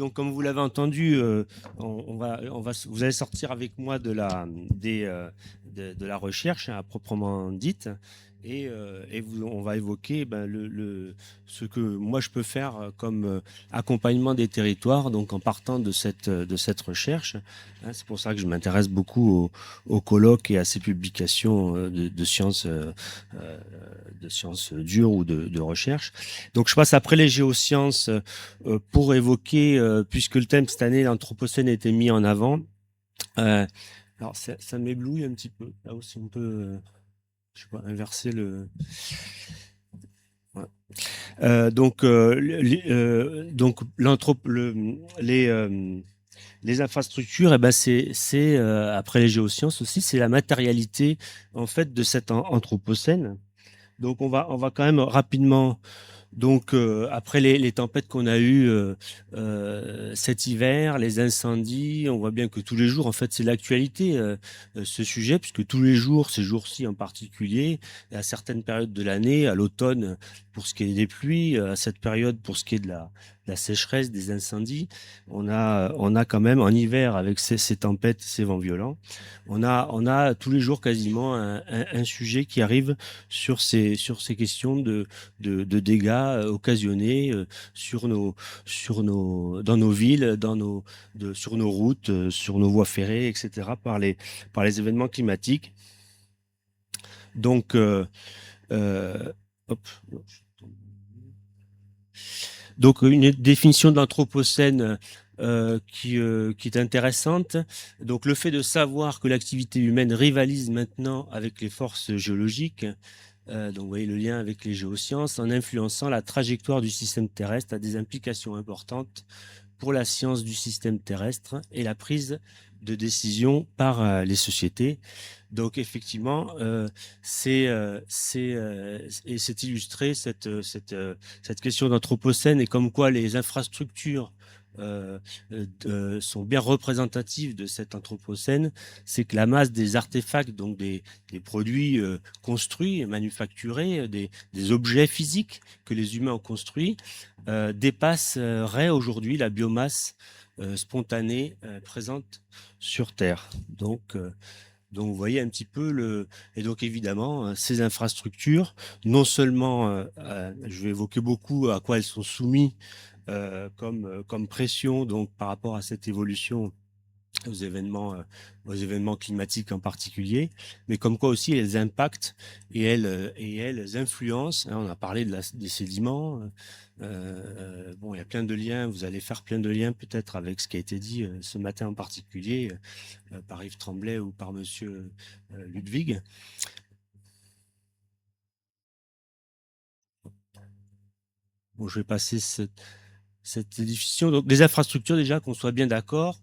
donc comme vous l'avez entendu, vous allez sortir avec moi de la recherche, hein, à proprement dite, et on va évoquer ben, ce que moi je peux faire comme accompagnement des territoires, donc en partant de cette recherche. Hein. C'est pour ça que je m'intéresse beaucoup aux colloques et à ces publications euh, de sciences dures ou de recherche. Donc je passe après les géosciences pour évoquer, puisque le thème cette année, l'Anthropocène, a été mis en avant. Euh, alors ça m'éblouit un petit peu. Là aussi, on peut, je sais pas, inverser le. Ouais. Donc les infrastructures, eh ben après les géosciences aussi, c'est la matérialité en fait de cet anthropocène. Donc on va quand même rapidement. Donc, après les tempêtes qu'on a eues cet hiver, les incendies, on voit bien que tous les jours, en fait, c'est l'actualité, ce sujet, puisque tous les jours, ces jours-ci en particulier, et à certaines périodes de l'année, à l'automne pour ce qui est des pluies, à cette période pour ce qui est de la sécheresse, des incendies, on a quand même en hiver, avec ces tempêtes, ces vents violents, on a tous les jours quasiment un sujet qui arrive sur ces questions de dégâts occasionnés dans nos villes, sur nos routes, sur nos voies ferrées, etc., par les événements climatiques. Donc, euh, hop. Donc, une définition de l'anthropocène qui est intéressante. Donc, le fait de savoir que l'activité humaine rivalise maintenant avec les forces géologiques, donc vous voyez le lien avec les géosciences, en influençant la trajectoire du système terrestre, a des implications importantes pour la science du système terrestre et la prise de décision par les sociétés. Donc effectivement, c'est illustré cette question d'anthropocène et comme quoi les infrastructures sont bien représentatives de cet anthropocène, c'est que la masse des artefacts, donc des produits construits et manufacturés, des objets physiques que les humains ont construits, dépasserait aujourd'hui la biomasse spontanée présente sur Terre. Donc, vous voyez un petit peu le. Et donc, évidemment, ces infrastructures, non seulement, je vais évoquer beaucoup à quoi elles sont soumises comme pression, donc par rapport à cette évolution aux événements, euh, aux événements climatiques en particulier, mais comme quoi aussi elles impactent et elles influencent. Hein, on a parlé des sédiments. Bon, il y a plein de liens. Vous allez faire plein de liens peut-être avec ce qui a été dit ce matin en particulier par Yves Tremblay ou par Monsieur Ludwig. Bon, je vais passer cette définition. Donc, les infrastructures, déjà, qu'on soit bien d'accord,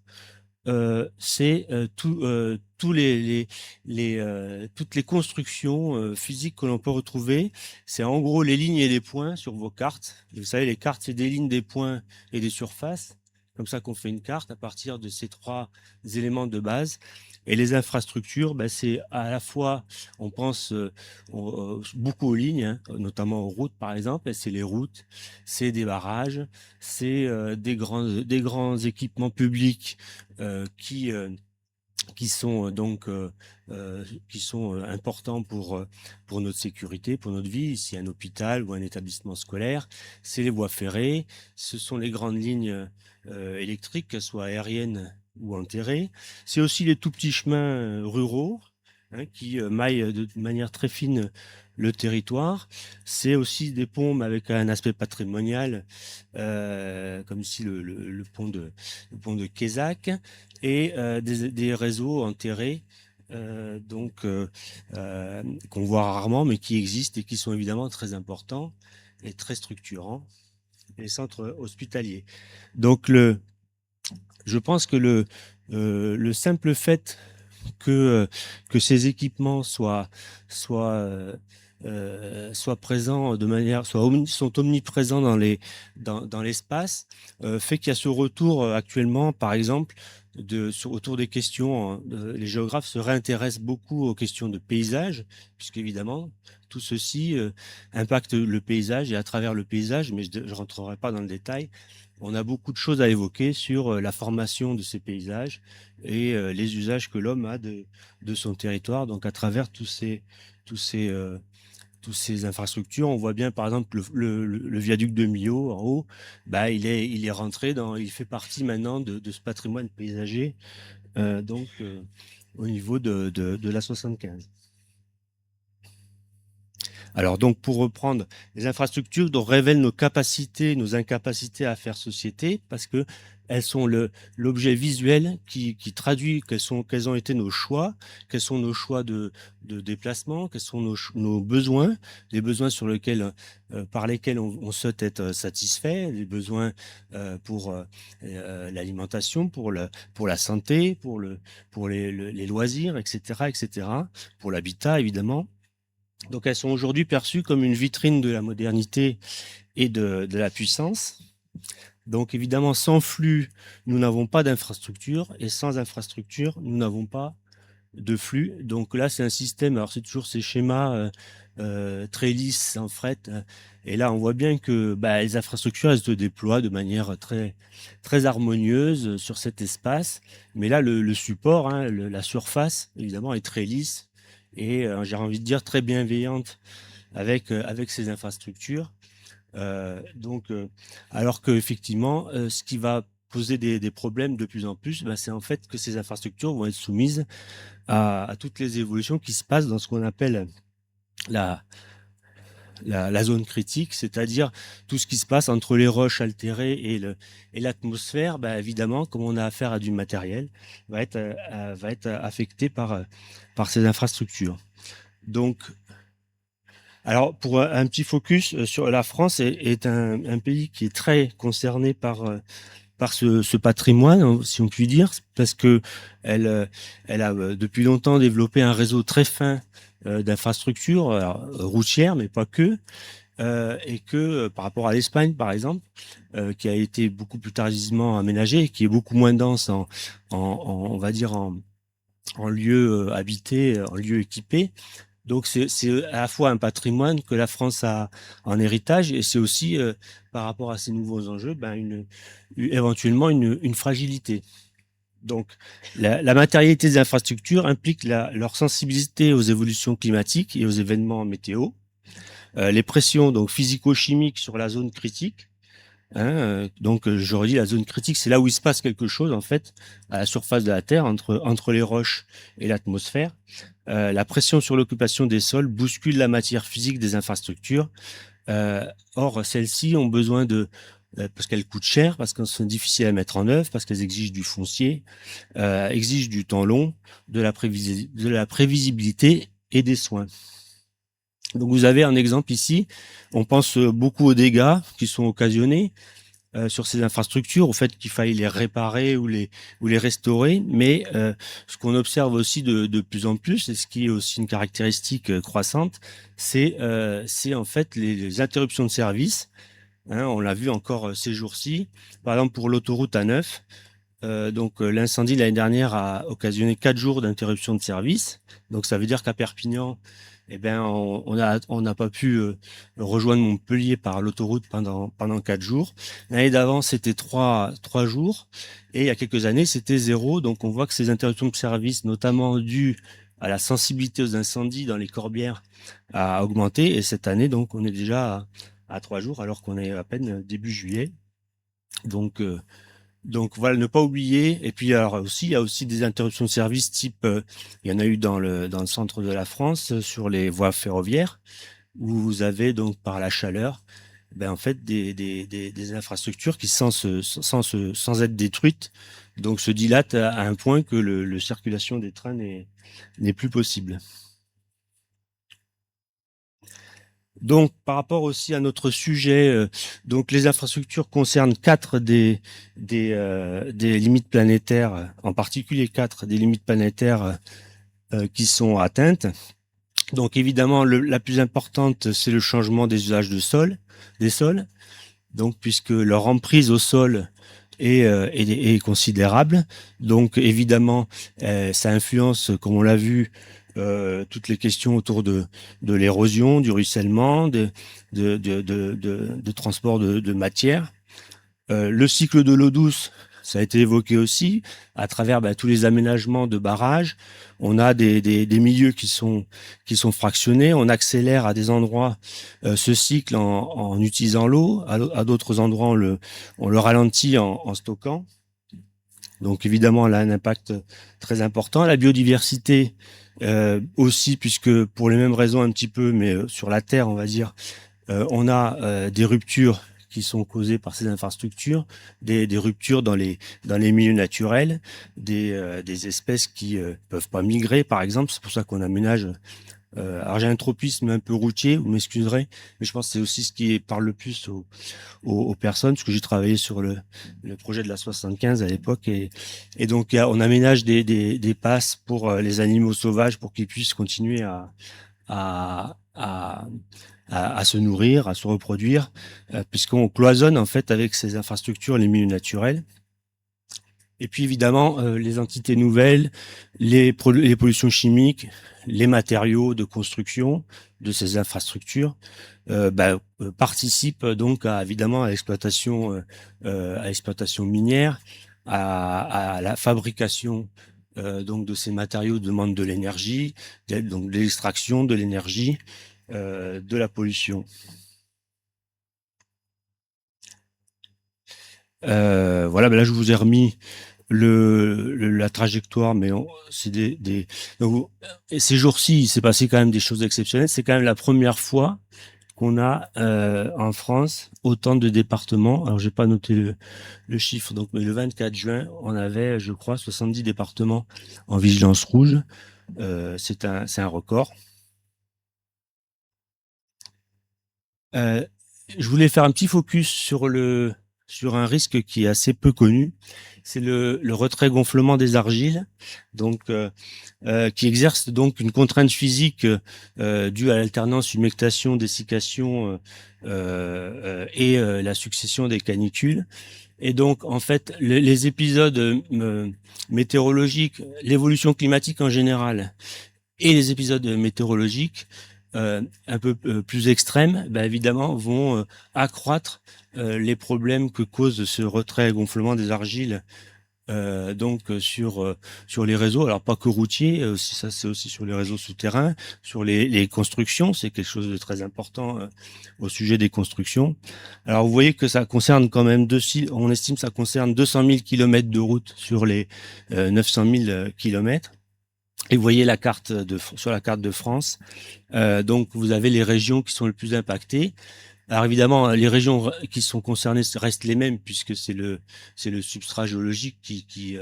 c'est toutes les constructions physiques que l'on peut retrouver. C'est en gros les lignes et les points sur vos cartes. Vous savez, les cartes, c'est des lignes, des points et des surfaces. Comme ça qu'on fait une carte à partir de ces trois éléments de base. Et les infrastructures, ben, c'est à la fois, on pense beaucoup aux lignes, hein, notamment aux routes par exemple. C'est les routes, c'est des barrages, c'est des grands équipements publics euh, qui, euh, qui sont importants pour notre sécurité, pour notre vie, ici un hôpital ou un établissement scolaire. C'est les voies ferrées, ce sont les grandes lignes électriques, qu'elles soient aériennes ou enterrées. C'est aussi les tout petits chemins ruraux, hein, qui maillent de manière très fine le territoire. C'est aussi des ponts avec un aspect patrimonial, comme ici le pont de Quézac, et des réseaux enterrés, qu'on voit rarement, mais qui existent et qui sont évidemment très importants et très structurants, les centres hospitaliers. Donc, je pense que le simple fait que ces équipements soient présents de manière, sont omniprésents dans l'espace, fait qu'il y a ce retour actuellement, par exemple, autour des questions. Hein, les géographes se réintéressent beaucoup aux questions de paysage, puisqu'évidemment, tout ceci impacte le paysage et à travers le paysage, mais je ne rentrerai pas dans le détail, on a beaucoup de choses à évoquer sur la formation de ces paysages et les usages que l'homme a de son territoire. Donc à travers tous ces, euh, toutes ces infrastructures, on voit bien par exemple le viaduc de Millau en haut, bah, il est rentré il fait partie maintenant de ce patrimoine paysager, au niveau de la 75. Alors donc, pour reprendre, les infrastructures donc, révèlent nos capacités, nos incapacités à faire société, parce que elles sont l'objet visuel qui traduit quels ont été nos choix, quels sont nos choix de déplacement, quels sont nos besoins, les besoins par lesquels on souhaite être satisfait, les besoins pour l'alimentation, pour la santé, pour les loisirs, etc., etc., pour l'habitat évidemment. Donc elles sont aujourd'hui perçues comme une vitrine de la modernité et de la puissance. Donc évidemment, sans flux, nous n'avons pas d'infrastructure et sans infrastructure, nous n'avons pas de flux. Donc là, c'est un système, alors c'est toujours ces schémas très lisses, sans fret. Et là, on voit bien que bah, les infrastructures, elles se déploient de manière très harmonieuse sur cet espace. Mais là, le support, hein, la surface, évidemment, est très lisse et j'ai envie de dire très bienveillante avec ces infrastructures. Donc, alors qu'effectivement, ce qui va poser des problèmes de plus en plus, bah, c'est en fait que ces infrastructures vont être soumises à toutes les évolutions qui se passent dans ce qu'on appelle la, la zone critique, c'est-à-dire tout ce qui se passe entre les roches altérées et l'atmosphère, bah, évidemment, comme on a affaire à du matériel, va être affecté par ces infrastructures. Donc, alors, pour un petit focus sur la France est un pays qui est très concerné par ce patrimoine, hein, si on peut dire, parce que elle a depuis longtemps développé un réseau très fin d'infrastructures routières, mais pas que, et que par rapport à l'Espagne, par exemple, qui a été beaucoup plus tardivement aménagée, qui est beaucoup moins dense on va dire en lieux habités, en lieux équipés. Donc c'est à la fois un patrimoine que la France a en héritage et c'est aussi par rapport à ces nouveaux enjeux, ben éventuellement une fragilité. Donc la matérialité des infrastructures implique leur sensibilité aux évolutions climatiques et aux événements météo, les pressions donc physico-chimiques sur la zone critique. Hein, je redis, la zone critique, c'est là où il se passe quelque chose, en fait, à la surface de la Terre, entre les roches et l'atmosphère. La pression sur l'occupation des sols bouscule la matière physique des infrastructures. Or, celles-ci ont besoin parce qu'elles coûtent cher, parce qu'elles sont difficiles à mettre en œuvre, parce qu'elles exigent du foncier, exigent du temps long, de la prévisibilité et des soins. Donc vous avez un exemple ici. On pense beaucoup aux dégâts qui sont occasionnés sur ces infrastructures, au fait qu'il faille les réparer ou les restaurer. Mais ce qu'on observe aussi de plus en plus, et ce qui est aussi une caractéristique croissante, c'est en fait les interruptions de service. Hein, on l'a vu encore ces jours-ci. Par exemple, pour l'autoroute A9, l'incendie l'année dernière a occasionné 4 jours d'interruption de service. Donc ça veut dire qu'à Perpignan, eh ben on n'a pas pu rejoindre Montpellier par l'autoroute pendant 4 jours. L'année d'avant c'était trois jours et il y a quelques années c'était 0. Donc on voit que ces interruptions de service, notamment dues à la sensibilité aux incendies dans les Corbières, a augmenté. Et cette année donc on est déjà à 3 jours alors qu'on est à peine début juillet. Donc voilà, ne pas oublier. Et puis alors aussi, il y a aussi des interruptions de service type, il y en a eu dans le centre de la France sur les voies ferroviaires où vous avez donc par la chaleur, ben en fait des infrastructures qui sans être détruites, donc se dilatent à un point que le circulation des trains n'est plus possible. Donc, par rapport aussi à notre sujet, donc les infrastructures concernent des limites planétaires, en particulier quatre des limites planétaires qui sont atteintes. Donc, évidemment, la plus importante, c'est le changement des usages des sols. Donc, puisque leur emprise au sol est considérable. Donc, évidemment, ça influence, comme on l'a vu, toutes les questions autour de l'érosion, du ruissellement, de transport de matière. Le cycle de l'eau douce, ça a été évoqué aussi, à travers tous les aménagements de barrages. On a des milieux qui sont fractionnés. On accélère à des endroits ce cycle en utilisant l'eau. À d'autres endroits, on le ralentit en stockant. Donc évidemment, elle a un impact très important. La biodiversité aussi, puisque pour les mêmes raisons un petit peu, mais sur la Terre, on va dire, on a des ruptures qui sont causées par ces infrastructures, des ruptures dans les milieux naturels, des espèces qui peuvent pas migrer, par exemple. C'est pour ça qu'on aménage. Alors j'ai un tropisme un peu routier, vous m'excuserez, mais je pense que c'est aussi ce qui parle le plus aux personnes, parce que j'ai travaillé sur le projet de la 75 à l'époque, et donc on aménage des passes pour les animaux sauvages pour qu'ils puissent continuer à, à, à se nourrir, à se reproduire, puisqu'on cloisonne en fait avec ces infrastructures les milieux naturels. Et puis évidemment, les entités nouvelles, les pollutions chimiques, les matériaux de construction de ces infrastructures participent donc évidemment à l'exploitation minière, à la fabrication donc de ces matériaux demandent de l'énergie, donc de l'extraction de l'énergie, de la pollution. Voilà, là je vous ai remis la trajectoire, mais c'est donc, et ces jours-ci, il s'est passé quand même des choses exceptionnelles. C'est quand même la première fois qu'on a en France autant de départements. Alors j'ai pas noté le chiffre, donc mais le 24 juin, on avait, je crois, 70 départements en vigilance rouge. C'est un record. Euh, je voulais faire un petit focus sur un risque qui est assez peu connu. C'est le retrait gonflement des argiles, donc qui exerce donc une contrainte physique due à l'alternance humectation, dessiccation et la succession des canicules. Et donc, en fait, les épisodes météorologiques, l'évolution climatique en général, et les épisodes météorologiques un peu plus extrêmes, évidemment, vont accroître les problèmes que cause ce retrait gonflement des argiles sur les réseaux, alors pas que routiers, aussi, ça c'est aussi sur les réseaux souterrains, sur les constructions, c'est quelque chose de très important au sujet des constructions. Alors vous voyez que ça concerne quand même on estime que ça concerne 200 000 kilomètres de route sur les 900 000 kilomètres. Et vous voyez sur la carte de France, donc vous avez les régions qui sont les plus impactées. Alors évidemment, les régions qui sont concernées restent les mêmes puisque c'est le substrat géologique qui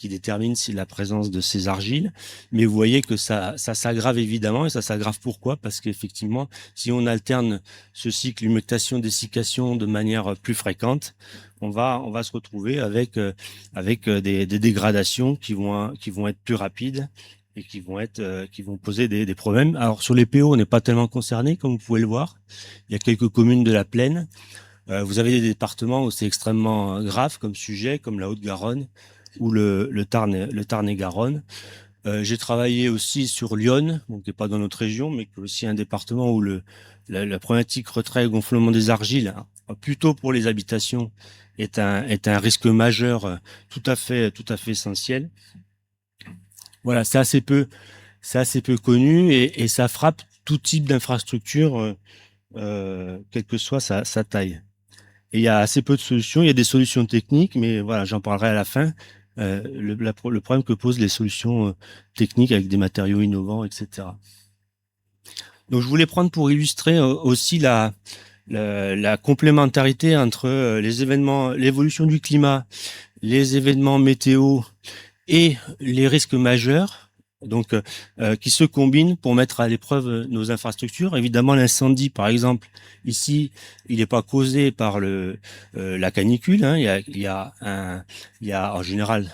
détermine si la présence de ces argiles. Mais vous voyez que ça s'aggrave évidemment, et ça s'aggrave pourquoi? Parce qu'effectivement, si on alterne ce cycle humectation-dessiccation de manière plus fréquente, on va se retrouver avec des dégradations qui vont être plus rapides et qui vont poser des problèmes. Alors sur les PO, on n'est pas tellement concerné, comme vous pouvez le voir. Il y a quelques communes de la plaine. Vous avez des départements où c'est extrêmement grave comme sujet, comme la Haute-Garonne ou le Tarn et Garonne. J'ai travaillé aussi sur Lyon, donc qui n'est pas dans notre région, mais qui est aussi un département où la problématique retrait et gonflement des argiles, hein, plutôt pour les habitations, est un risque majeur tout à fait essentiel. Voilà, c'est assez peu connu et ça frappe tout type d'infrastructure, quelle que soit sa taille. Et il y a assez peu de solutions. Il y a des solutions techniques, mais voilà, j'en parlerai à la fin. Le problème que posent les solutions techniques avec des matériaux innovants, etc. Donc, je voulais prendre pour illustrer aussi la complémentarité entre les événements, l'évolution du climat, les événements météo et les risques majeurs, donc qui se combinent pour mettre à l'épreuve nos infrastructures. Évidemment, l'incendie, par exemple, ici, il n'est pas causé par la canicule. Hein. Il y a en général,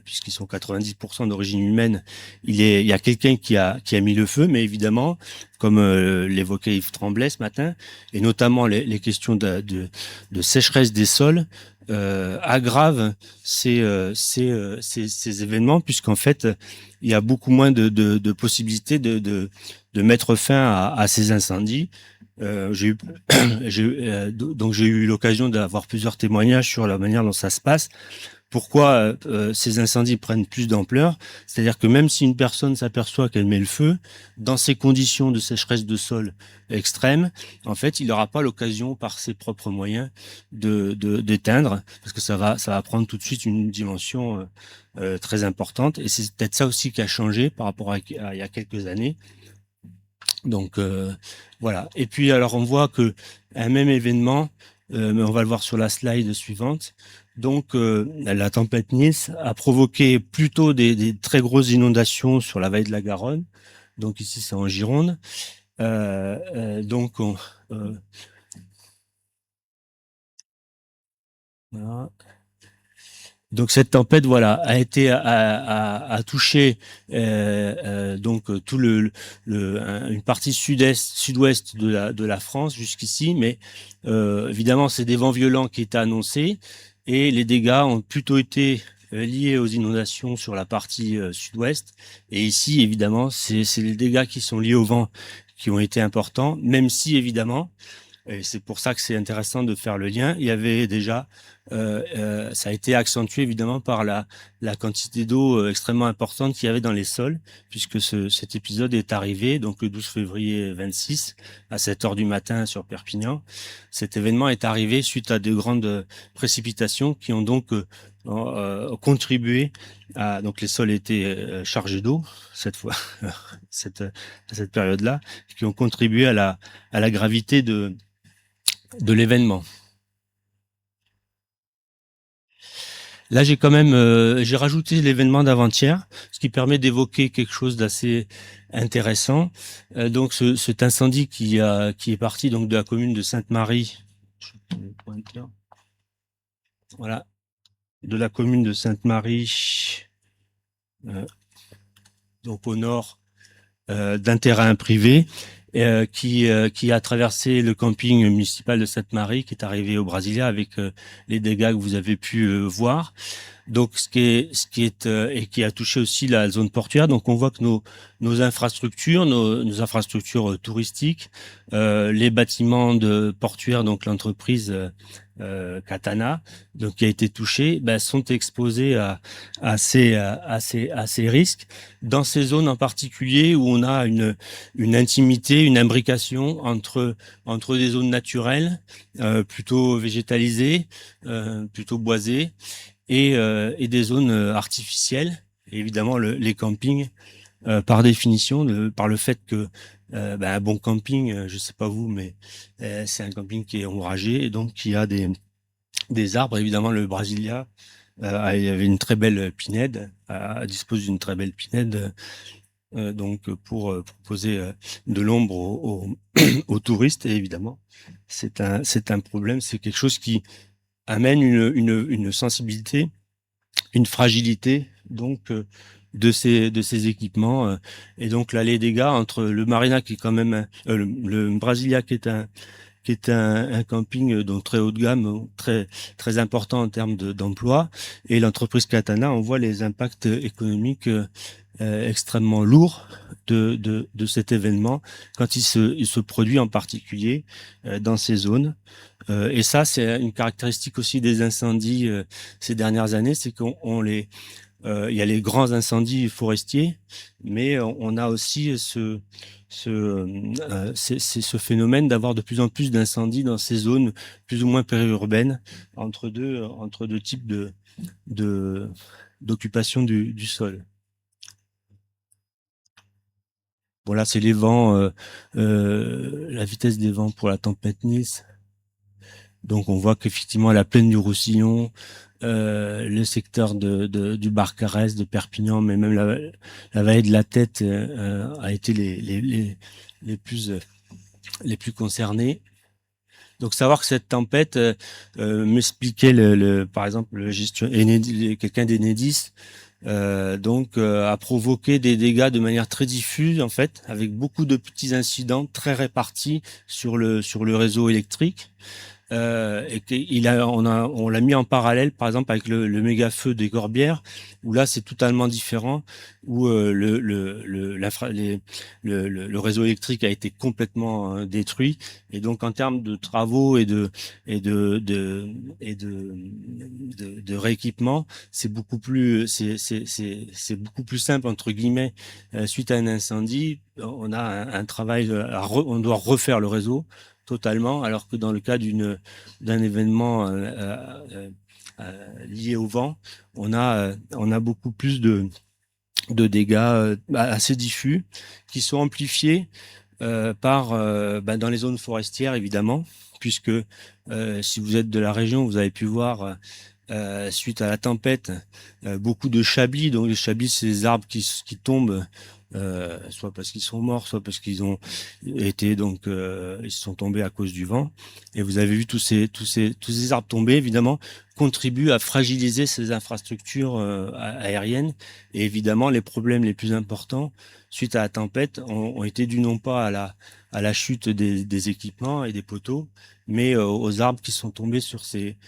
puisqu'ils sont 90% d'origine humaine, il y a quelqu'un qui a mis le feu, mais évidemment, comme l'évoquait Yves Tremblay ce matin, et notamment les questions de sécheresse des sols, aggrave ces événements, puisqu'en fait, il y a beaucoup moins de possibilités de mettre fin à ces incendies. J'ai eu, donc j'ai eu l'occasion d'avoir plusieurs témoignages sur la manière dont ça se passe. Pourquoi ces incendies prennent plus d'ampleur? C'est-à-dire que même si une personne s'aperçoit qu'elle met le feu, dans ces conditions de sécheresse de sol extrême, en fait, il n'aura pas l'occasion par ses propres moyens d'éteindre, parce que ça va prendre tout de suite une dimension très importante. Et c'est peut-être ça aussi qui a changé par rapport à il y a quelques années. Donc voilà. Et puis alors on voit que un même événement, mais on va le voir sur la slide suivante. Donc la tempête Nice a provoqué plutôt des très grosses inondations sur la vallée de la Garonne. Donc ici c'est en Gironde. Donc voilà. Donc cette tempête, voilà, a touché donc tout une partie sud-ouest de la France jusqu'ici, mais évidemment c'est des vents violents qui étaient annoncés et les dégâts ont plutôt été liés aux inondations sur la partie sud-ouest. Et ici, évidemment, c'est les dégâts qui sont liés au vent qui ont été importants, même si évidemment et c'est pour ça que c'est intéressant de faire le lien. Il y avait déjà, ça a été accentué évidemment par la quantité d'eau extrêmement importante qu'il y avait dans les sols, puisque cet épisode est arrivé donc le 12 février 26 à 7 heures du matin sur Perpignan. Cet événement est arrivé suite à de grandes précipitations qui ont donc contribué à donc les sols étaient chargés d'eau cette fois à cette période-là, qui ont contribué à la gravité de l'événement. Là, j'ai quand même j'ai rajouté l'événement d'avant-hier, ce qui permet d'évoquer quelque chose d'assez intéressant. Donc, cet incendie qui est parti donc de la commune de Sainte-Marie, voilà, de la commune de Sainte-Marie, euh, donc au nord d'un terrain privé. Qui a traversé le camping municipal de Sainte-Marie, qui est arrivé au Brasilia avec les dégâts que vous avez pu voir. Donc, ce qui est et qui a touché aussi la zone portuaire. Donc, on voit que nos infrastructures, nos infrastructures touristiques, les bâtiments de portuaires, donc l'entreprise Katana, donc qui a été touchée, ben, sont exposés à ces risques dans ces zones en particulier où on a une intimité, une imbrication entre des zones naturelles plutôt végétalisées, plutôt boisées et des zones artificielles. Et évidemment, les campings, par définition, par le fait que un bon camping, je sais pas vous, mais c'est un camping qui est ombragé et donc qui a des arbres. Évidemment, le Brasilia, il y avait une très belle pinède, dispose d'une très belle pinède, donc pour proposer de l'ombre aux touristes. Et évidemment, c'est un problème, c'est quelque chose qui amène une sensibilité, une fragilité donc de ces équipements et donc là les dégâts entre le Marina qui est quand même le Brasilia qui est un camping donc très haut de gamme, très important en termes d'emploi et l'entreprise Katana, on voit les impacts économiques extrêmement lourds de cet événement quand il se produit en particulier dans ces zones. Et ça, c'est une caractéristique aussi des incendies ces dernières années, c'est il y a les grands incendies forestiers, mais on a aussi c'est ce phénomène d'avoir de plus en plus d'incendies dans ces zones plus ou moins périurbaines entre deux types de, d'occupation du sol. Voilà, c'est les vents, la vitesse des vents pour la tempête Nice. Donc on voit qu'effectivement à la plaine du Roussillon, le secteur du Barcarès, de Perpignan, mais même la vallée de la Tête a été les plus concernés. Donc savoir que cette tempête m'expliquait par exemple quelqu'un d'Enedis a provoqué des dégâts de manière très diffuse en fait, avec beaucoup de petits incidents très répartis sur le réseau électrique. et on l'a mis en parallèle, par exemple, avec le méga feu des Corbières, où là, c'est totalement différent, où le réseau électrique a été complètement détruit. Et donc, en termes de travaux et de rééquipement, c'est beaucoup plus simple, entre guillemets, suite à un incendie. On a un travail, on doit refaire le réseau totalement, alors que dans le cas d'un événement lié au vent, on a beaucoup plus de dégâts assez diffus qui sont amplifiés dans les zones forestières, évidemment, puisque si vous êtes de la région, vous avez pu voir suite à la tempête beaucoup de chablis. Donc les chablis, c'est les arbres qui tombent soit parce qu'ils sont morts, soit parce qu'ils ont été ils sont tombés à cause du vent. Et vous avez vu tous ces arbres tombés, évidemment, contribuent à fragiliser ces infrastructures aériennes. Et évidemment, les problèmes les plus importants suite à la tempête ont été dus non pas à la chute des équipements et des poteaux, mais aux arbres qui sont tombés sur ces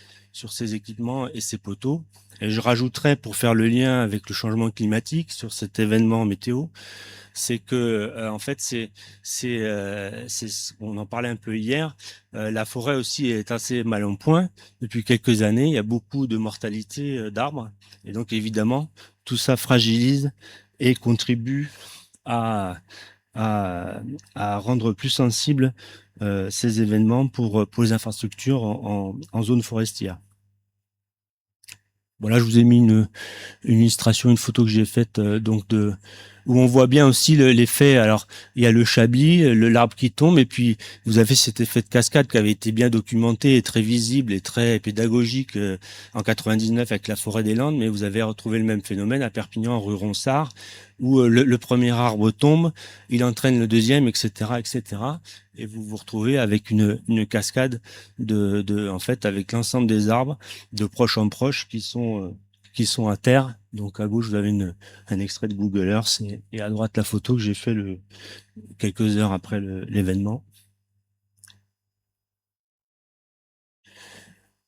équipements et ces poteaux. Et je rajouterais, pour faire le lien avec le changement climatique sur cet événement météo, c'est que en fait on en parlait un peu hier, la forêt aussi est assez mal en point depuis quelques années. Il y a beaucoup de mortalité d'arbres, et donc évidemment tout ça fragilise et contribue à à, à rendre plus sensibles ces événements pour les infrastructures en zone forestière. Voilà, je vous ai mis une illustration, une photo que j'ai faite où on voit bien aussi l'effet. Alors, il y a le chablis, l'arbre qui tombe, et puis vous avez cet effet de cascade qui avait été bien documenté et très visible et très pédagogique en 99 avec la forêt des Landes, mais vous avez retrouvé le même phénomène à Perpignan, rue Ronsard, où le premier arbre tombe, il entraîne le deuxième, etc., etc. Et vous vous retrouvez avec une cascade en fait, avec l'ensemble des arbres de proche en proche qui sont à terre. Donc à gauche, vous avez un extrait de Google Earth et à droite, la photo que j'ai fait quelques heures après l'événement.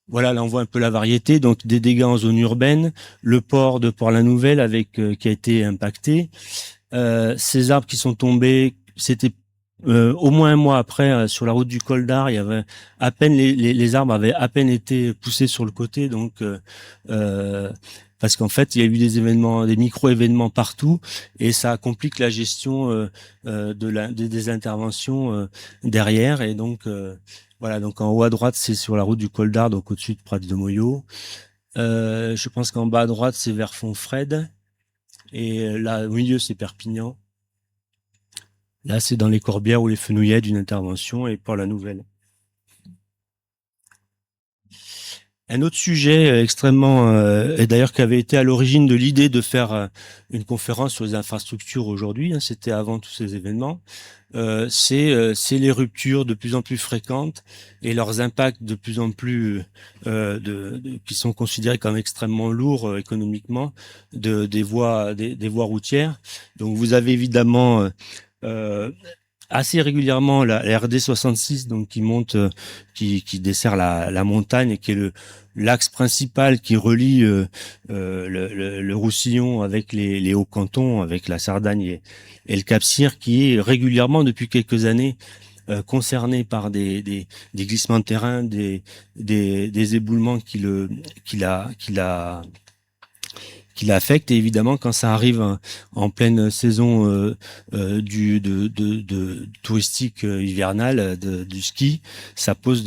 Voilà, là on voit un peu la variété, donc des dégâts en zone urbaine, le port de Port-la-Nouvelle qui a été impacté, ces arbres qui sont tombés, c'était au moins un mois après, sur la route du Col d'Ar, il y avait à peine les arbres avaient à peine été poussés sur le côté, donc parce qu'en fait il y a eu des événements, des micro-événements partout, et ça complique la gestion des interventions derrière, et donc voilà. Donc en haut à droite c'est sur la route du Col d'Ar, donc au-dessus de Prats de Moyau. Je pense qu'en bas à droite c'est vers Fontfred, et là au milieu c'est Perpignan. Là, c'est dans les Corbières ou les Fenouillets d'une intervention et pas la nouvelle. Un autre sujet extrêmement, et d'ailleurs qui avait été à l'origine de l'idée de faire une conférence sur les infrastructures aujourd'hui, hein, c'était avant tous ces événements, c'est les ruptures de plus en plus fréquentes et leurs impacts de plus en plus qui sont considérés comme extrêmement lourds économiquement des voies routières. Donc vous avez évidemment euh, assez régulièrement la RD 66, donc qui monte, qui dessert la montagne, et qui est l'axe principal qui relie le Roussillon avec les Hauts-Cantons, avec la Sardagne et le Cap-Cyr, qui est régulièrement depuis quelques années concerné par des glissements de terrain, des éboulements qui l'affecte. Et évidemment, quand ça arrive en pleine saison de touristique hivernale du ski, ça pose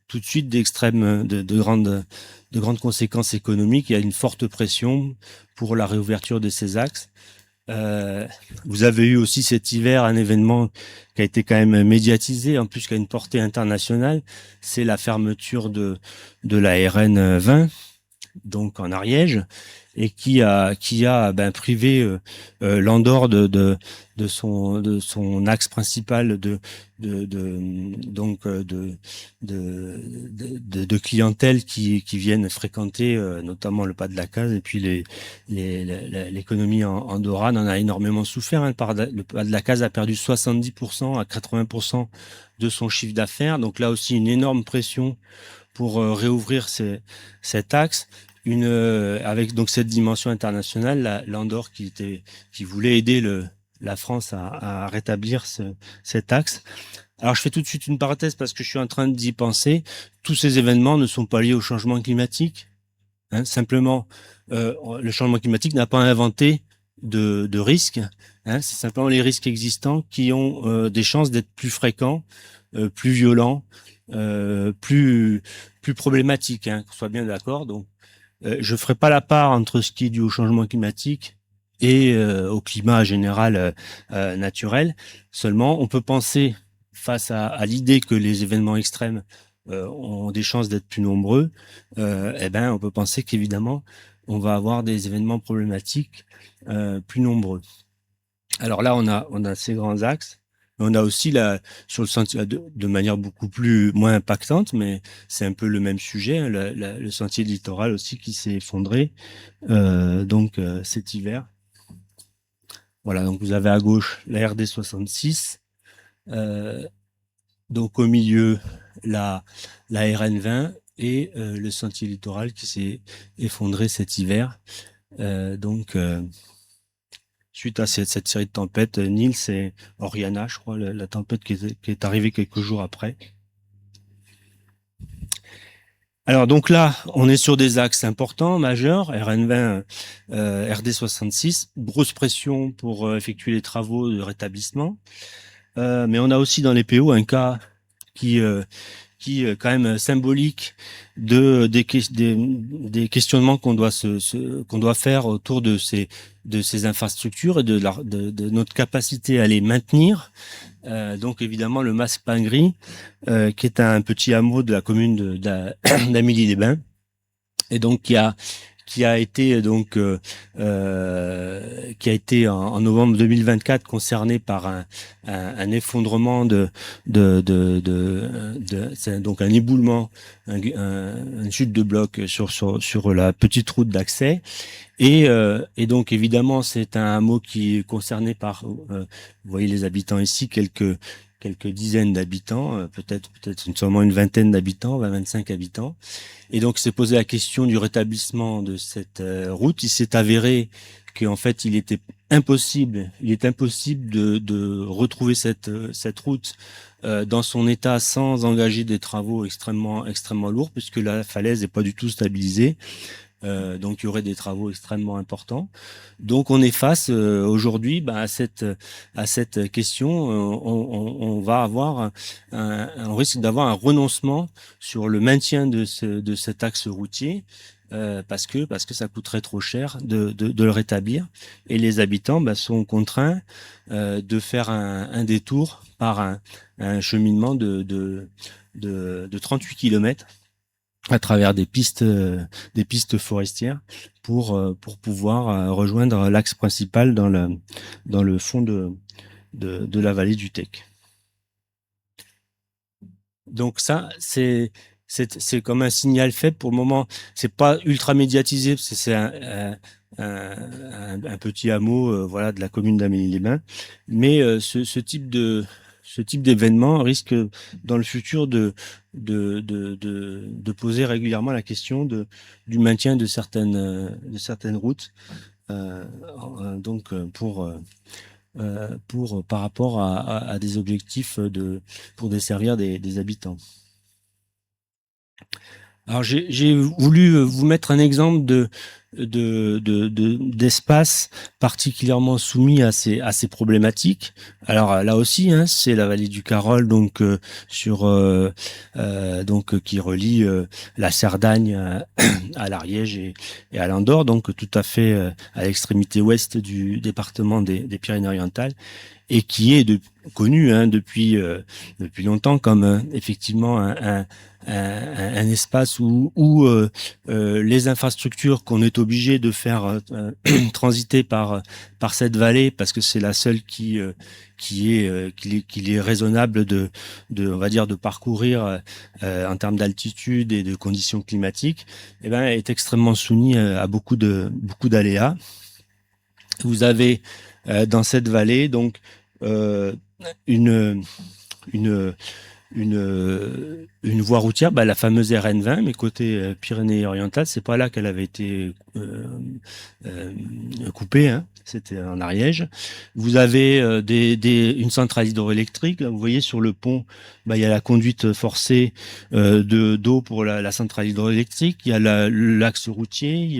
tout de suite de grandes conséquences économiques. Il y a une forte pression pour la réouverture de ces axes. Vous avez eu aussi cet hiver un événement qui a été quand même médiatisé, en plus qui a une portée internationale, c'est la fermeture de la RN 20, donc en Ariège, et qui a privé l'Andorre de son axe principal de clientèle qui viennent fréquenter notamment le Pas de la Case, et puis l'économie andorrane en a énormément souffert, hein. Le Pas de la Case a perdu 70% à 80% de son chiffre d'affaires, donc là aussi une énorme pression pour réouvrir cet axe, avec donc cette dimension internationale, l'Andorre qui voulait aider la France à rétablir cet axe. Alors je fais tout de suite une parenthèse parce que je suis en train d'y penser. Tous ces événements ne sont pas liés au changement climatique, hein. Simplement, le changement climatique n'a pas inventé de risques, hein. C'est simplement les risques existants qui ont des chances d'être plus fréquents, plus violents, plus problématiques, hein, qu'on soit bien d'accord. Donc, je ferai pas la part entre ce qui est dû au changement climatique et au climat général naturel. Seulement, on peut penser, face à l'idée que les événements extrêmes ont des chances d'être plus nombreux, on peut penser qu'évidemment, on va avoir des événements problématiques plus nombreux. Alors là, on a ces grands axes. On a aussi sur le sentier de manière beaucoup moins impactante, mais c'est un peu le même sujet, hein, le sentier littoral aussi qui s'est effondré cet hiver. Voilà, donc vous avez à gauche la RD 66, donc au milieu la RN 20 et le sentier littoral qui s'est effondré cet hiver. Suite à cette série de tempêtes, Nils et Oriana, je crois, la tempête qui est arrivée quelques jours après. Alors donc là, on est sur des axes importants, majeurs, RN20, RD66, grosse pression pour effectuer les travaux de rétablissement. Mais on a aussi dans les PO un cas qui quand même symbolique des questionnements qu'on doit faire autour de ces infrastructures et de notre capacité à les maintenir. Donc évidemment le Mas-Pingris, qui est un petit hameau de la commune d'Amélie-les-Bains, et donc qui a été en novembre 2024 concerné par un effondrement c'est donc un éboulement, une chute de bloc sur la petite route d'accès. Et donc évidemment c'est un hameau qui est concerné par, vous voyez les habitants ici, quelques dizaines d'habitants, peut-être seulement une vingtaine d'habitants, 25 habitants. Et donc, c'est posé la question du rétablissement de cette route. Il s'est avéré qu'en fait, il est impossible de retrouver cette route dans son état sans engager des travaux extrêmement lourds, puisque la falaise n'est pas du tout stabilisée. Donc, il y aurait des travaux extrêmement importants. Donc, on est face aujourd'hui à cette question. On va avoir on risque d'avoir un renoncement sur le maintien de cet axe routier parce que ça coûterait trop cher de le rétablir. Et les habitants sont contraints de faire un détour par un cheminement de 38 kilomètres à travers des pistes forestières pour pouvoir rejoindre l'axe principal dans le fond de la vallée du Tech. Donc ça, c'est comme un signal faible pour le moment. C'est pas ultra médiatisé, parce que c'est un petit hameau, voilà, de la commune d'Amélie-les-Bains. Mais ce type d'événement risque dans le futur de poser régulièrement la question du maintien de certaines routes, par rapport à des objectifs pour desservir des habitants. Alors j'ai voulu vous mettre un exemple d'espace particulièrement soumis à ces problématiques. Alors là aussi, hein, c'est la vallée du Carol, donc qui relie la Cerdagne à l'Ariège et à l'Andorre, donc tout à fait à l'extrémité ouest du département des Pyrénées-Orientales. et qui est connu depuis longtemps comme effectivement un espace où les infrastructures qu'on est obligé de faire transiter par cette vallée parce que c'est la seule qu'il est raisonnable on va dire de parcourir en termes d'altitude et de conditions climatiques, eh ben, est extrêmement soumis à beaucoup d'aléas. Vous avez dans cette vallée donc euh, une, une, une voie routière, la fameuse RN20, mais côté Pyrénées-Orientales, c'est pas là qu'elle avait été euh, coupée, hein, c'était en Ariège. Vous avez une centrale hydroélectrique, vous voyez sur le pont, il y a la conduite forcée d'eau pour la centrale hydroélectrique, il y a l'axe routier, il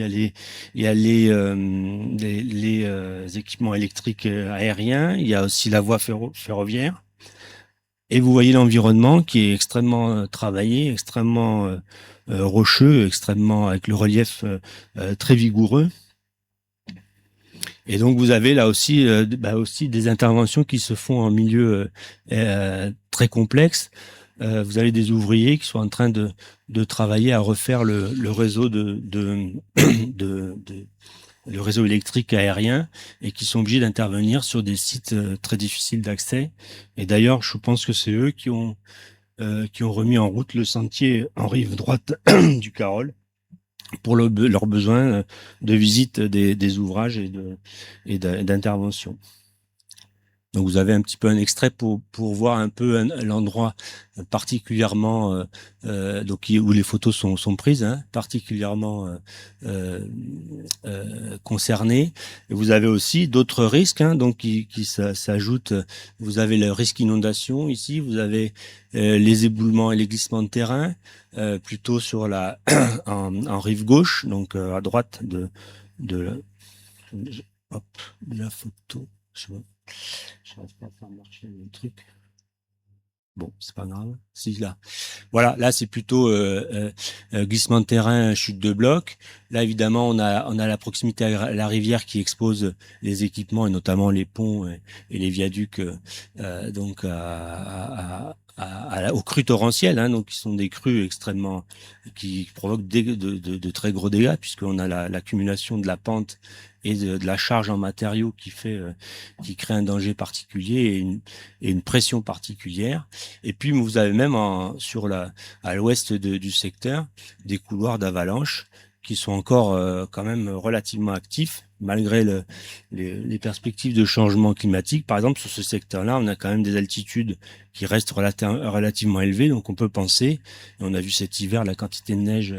y a les équipements électriques aériens, il y a aussi la voie ferroviaire. Et vous voyez l'environnement qui est extrêmement travaillé, extrêmement rocheux, extrêmement avec le relief très vigoureux. Et donc vous avez là aussi des interventions qui se font en milieu très complexe. Vous avez des ouvriers qui sont en train de travailler à refaire le réseau le réseau électrique aérien et qui sont obligés d'intervenir sur des sites très difficiles d'accès. Et d'ailleurs, je pense que c'est eux qui ont remis en route le sentier en rive droite du Carol pour leurs besoins de visite des ouvrages et d'intervention. Donc vous avez un petit peu un extrait pour voir un peu l'endroit particulièrement donc où les photos sont prises, hein, particulièrement concernés. Et vous avez aussi d'autres risques, hein, donc qui s'ajoutent. Vous avez le risque inondation ici, vous avez les éboulements et les glissements de terrain plutôt sur en rive gauche, donc à droite de hop, de la photo. Je n'arrive pas à faire marcher le truc. Bon, c'est pas grave. Si, là. Voilà, là, c'est plutôt glissement de terrain, chute de bloc. Là, évidemment, on a la proximité à la rivière qui expose les équipements, et notamment les ponts et les viaducs, donc aux crues torrentielles, hein, donc qui sont des crues extrêmement qui provoquent de très gros dégâts, puisqu'on a l'accumulation de la pente et de la charge en matériaux qui crée un danger particulier et une pression particulière. Et puis vous avez même à l'ouest du secteur des couloirs d'avalanche qui sont encore quand même relativement actifs malgré les perspectives de changement climatique. Par exemple, sur ce secteur-là, on a quand même des altitudes qui restent relativement élevées, donc on peut penser, et on a vu cet hiver la quantité de neige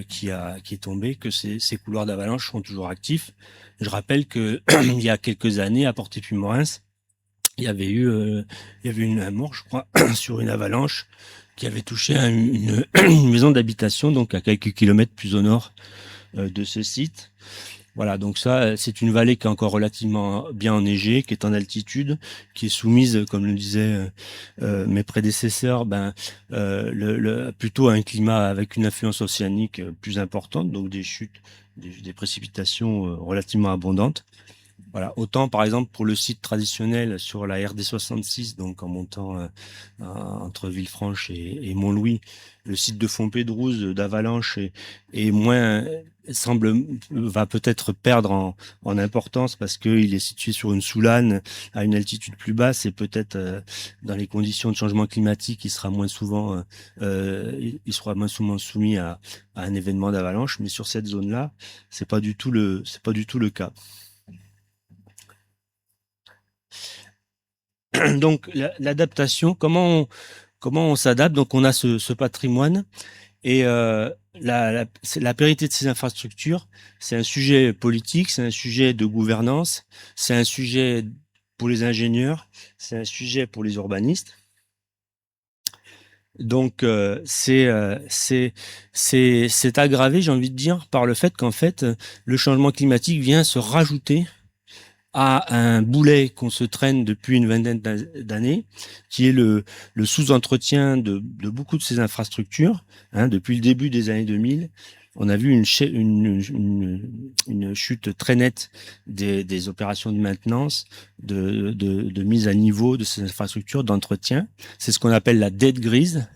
qui est tombée, que ces couloirs d'avalanche sont toujours actifs. Je rappelle que il y a quelques années, à Porté-Puymorens, il y avait un mort, je crois, sur une avalanche qui avait touché une maison d'habitation, donc à quelques kilomètres plus au nord de ce site. Voilà, donc ça, c'est une vallée qui est encore relativement bien enneigée, qui est en altitude, qui est soumise, comme le disaient mes prédécesseurs, plutôt à un climat avec une influence océanique plus importante, donc des chutes, des précipitations relativement abondantes. Voilà, autant par exemple pour le site traditionnel sur la RD 66, donc en montant entre Villefranche et Montlouis, le site de Fontpédrouze d'Avalanche est moins va peut-être perdre en importance parce qu'il est situé sur une soulane à une altitude plus basse et peut-être dans les conditions de changement climatique, il sera moins souvent soumis à un événement d'avalanche. Mais sur cette zone-là, c'est pas du tout le cas. Donc l'adaptation, comment on s'adapte? Donc on a ce patrimoine et la pérennité de ces infrastructures, c'est un sujet politique, c'est un sujet de gouvernance, c'est un sujet pour les ingénieurs, c'est un sujet pour les urbanistes. Donc c'est aggravé, j'ai envie de dire, par le fait qu'en fait le changement climatique vient se rajouter à un boulet qu'on se traîne depuis une vingtaine d'années, qui est le sous-entretien de beaucoup de ces infrastructures, hein, depuis le début des années 2000, on a vu une chute très nette des opérations de maintenance, de mise à niveau de ces infrastructures, d'entretien. C'est ce qu'on appelle la dette grise.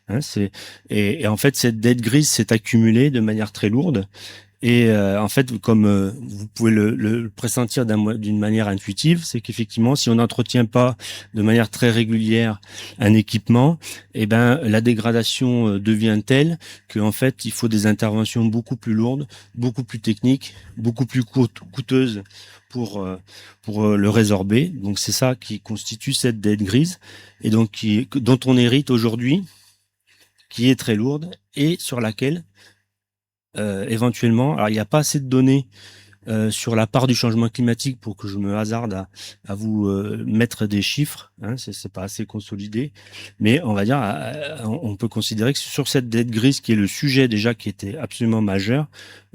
Hein, et en fait, cette dette grise s'est accumulée de manière très lourde. Et en fait, comme vous pouvez le pressentir d'une manière intuitive, c'est qu'effectivement, si on n'entretient pas de manière très régulière un équipement, eh ben la dégradation devient telle qu'en fait, il faut des interventions beaucoup plus lourdes, beaucoup plus techniques, beaucoup plus coûteuses pour le résorber. Donc c'est ça qui constitue cette dette grise et donc dont on hérite aujourd'hui, qui est très lourde et sur laquelle éventuellement, alors il n'y a pas assez de données sur la part du changement climatique pour que je me hasarde à vous mettre des chiffres, hein, c'est pas assez consolidé, mais on va dire, on peut considérer que sur cette dette grise qui est le sujet déjà qui était absolument majeur,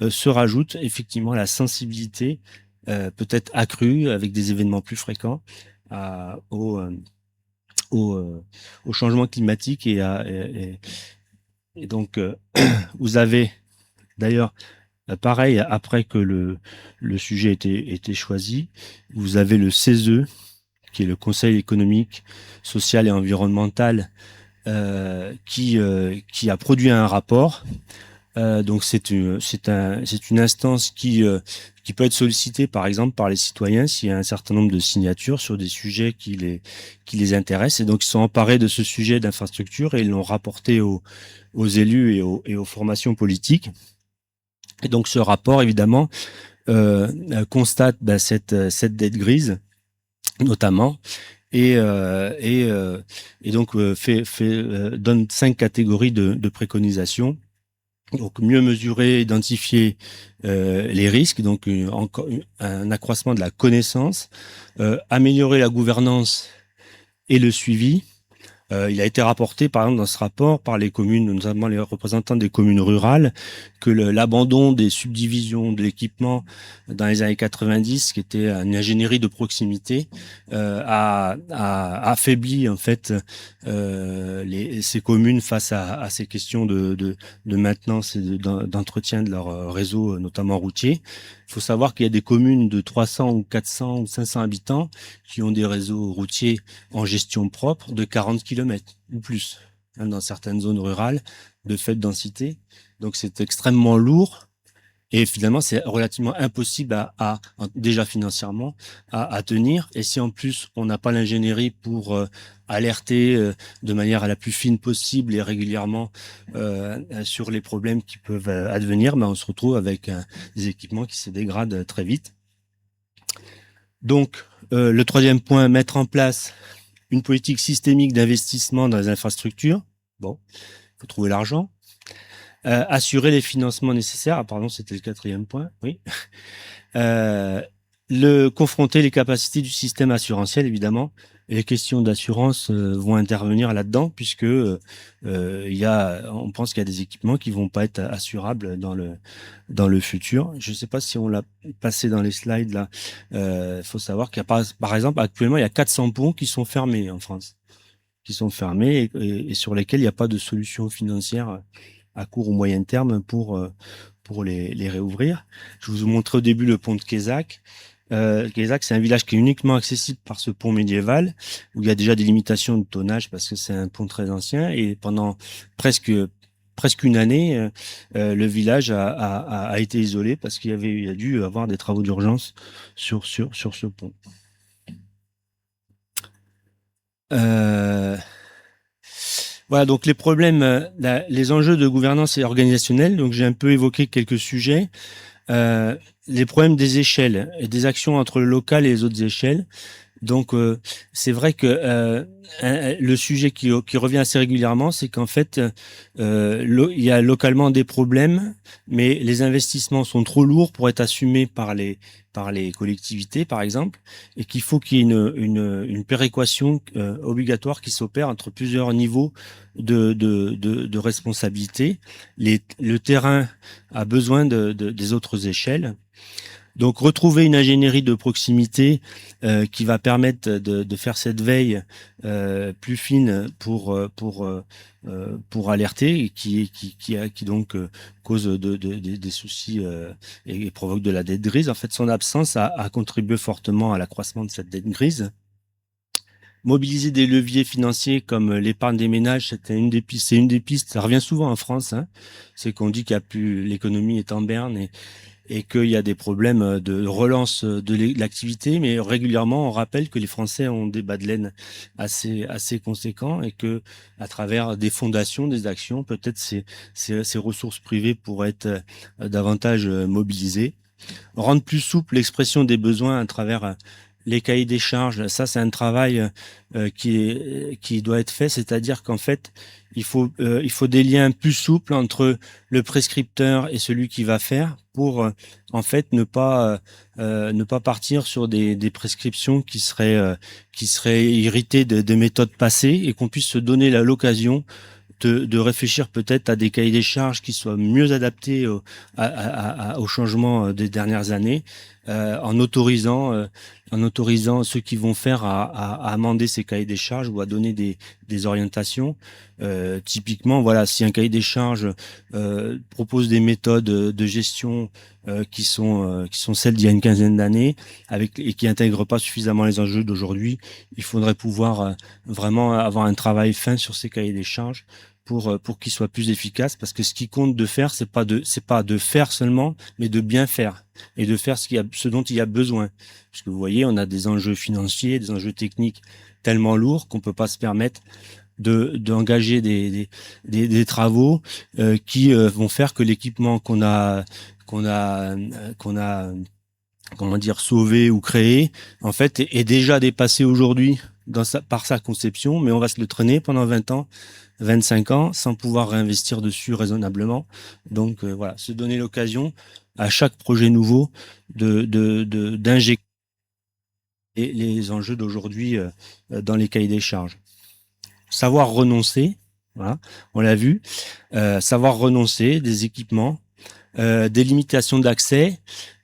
se rajoute effectivement la sensibilité peut-être accrue avec des événements plus fréquents à, au, au changement climatique et donc vous avez d'ailleurs pareil, après que le sujet était choisi, vous avez le CESE, qui est le Conseil économique, social et environnemental, qui a produit un rapport. Donc c'est une instance qui peut être sollicitée par exemple par les citoyens s'il y a un certain nombre de signatures sur des sujets qui les intéressent. Et donc ils sont emparés de ce sujet d'infrastructure et ils l'ont rapporté aux élus et aux formations politiques. Et donc ce rapport, évidemment, constate cette dette grise, notamment, et donc donne 5 catégories de préconisations. Donc mieux mesurer, identifier les risques, donc encore un accroissement de la connaissance, améliorer la gouvernance et le suivi. Il a été rapporté, par exemple, dans ce rapport par les communes, notamment les représentants des communes rurales, que l'abandon des subdivisions de l'équipement dans les années 90, qui était une ingénierie de proximité, a affaibli en fait ces communes face à ces questions de maintenance et d'entretien de leur réseau, notamment routier. Il faut savoir qu'il y a des communes de 300 ou 400 ou 500 habitants qui ont des réseaux routiers en gestion propre de 40 km ou plus, hein, dans certaines zones rurales de faible densité. Donc c'est extrêmement lourd et finalement c'est relativement impossible déjà financièrement à tenir. Et si en plus on n'a pas l'ingénierie pour alerter de manière à la plus fine possible et régulièrement sur les problèmes qui peuvent advenir, ben on se retrouve avec des équipements qui se dégradent très vite. Donc le troisième point, mettre en place une politique systémique d'investissement dans les infrastructures. Bon, il faut trouver l'argent. Assurer les financements nécessaires. Ah, pardon, c'était le quatrième point. Oui. Confronter les capacités du système assurantiel, évidemment. Et les questions d'assurance vont intervenir là-dedans, puisque on pense qu'il y a des équipements qui vont pas être assurables dans le futur. Je ne sais pas si on l'a passé dans les slides là. Faut savoir qu'il y a par exemple, actuellement, il y a 400 ponts qui sont fermés en France, et sur lesquels il n'y a pas de solution financière à court ou moyen terme pour les réouvrir. Je vous ai montré au début le pont de Quézac. Quézac, c'est un village qui est uniquement accessible par ce pont médiéval, où il y a déjà des limitations de tonnage parce que c'est un pont très ancien. Et pendant presque une année, le village a été isolé parce qu'il a dû avoir des travaux d'urgence sur ce pont. Voilà, donc les problèmes, les enjeux de gouvernance et organisationnels. Donc j'ai un peu évoqué quelques sujets. Les problèmes des échelles et des actions entre le local et les autres échelles. Donc c'est vrai que le sujet qui revient assez régulièrement, c'est qu'en fait il y a localement des problèmes, mais les investissements sont trop lourds pour être assumés par les collectivités, par exemple, et qu'il faut qu'il y ait une péréquation obligatoire qui s'opère entre plusieurs niveaux de responsabilité. Le terrain a besoin des autres échelles. Donc retrouver une ingénierie de proximité qui va permettre de faire cette veille plus fine pour alerter et qui donc cause des soucis et provoque de la dette grise. En fait, son absence a contribué fortement à l'accroissement de cette dette grise. Mobiliser des leviers financiers comme l'épargne des ménages, c'était une des pistes. C'est une des pistes. Ça revient souvent en France. Hein. C'est qu'on dit qu'il y a plus, l'économie est en berne et qu'il y a des problèmes de relance de l'activité, mais régulièrement on rappelle que les Français ont des bas de laine assez conséquents et que à travers des fondations, des actions, peut-être ces ressources privées pourraient être davantage mobilisées. Rendre plus souple l'expression des besoins à travers les cahiers des charges, ça c'est un travail qui doit être fait, c'est-à-dire qu'en fait il faut des liens plus souples entre le prescripteur et celui qui va faire pour en fait ne pas partir sur des prescriptions qui seraient héritées de méthodes passées et qu'on puisse se donner l'occasion de réfléchir peut-être à des cahiers des charges qui soient mieux adaptés au changement des dernières années, en autorisant ceux qui vont faire à amender ces cahiers des charges ou à donner des orientations. Typiquement, voilà, si un cahier des charges propose des méthodes de gestion qui sont celles d'il y a une quinzaine d'années, et qui intègrent pas suffisamment les enjeux d'aujourd'hui, il faudrait pouvoir vraiment avoir un travail fin sur ces cahiers des charges pour qu'ils soient plus efficaces, parce que ce qui compte de faire, c'est pas de faire seulement, mais de bien faire et de faire ce dont il y a besoin. Parce que vous voyez, on a des enjeux financiers, des enjeux techniques tellement lourds qu'on peut pas se permettre d'engager des travaux qui vont faire que l'équipement qu'on a comment dire sauvé ou créé en fait est déjà dépassé aujourd'hui par sa conception, mais on va se le traîner pendant 20 ans, 25 ans sans pouvoir réinvestir dessus raisonnablement. Donc voilà, se donner l'occasion à chaque projet nouveau d'injecter les enjeux d'aujourd'hui dans les cahiers des charges. Savoir renoncer, voilà, on l'a vu, savoir renoncer des équipements, des limitations d'accès.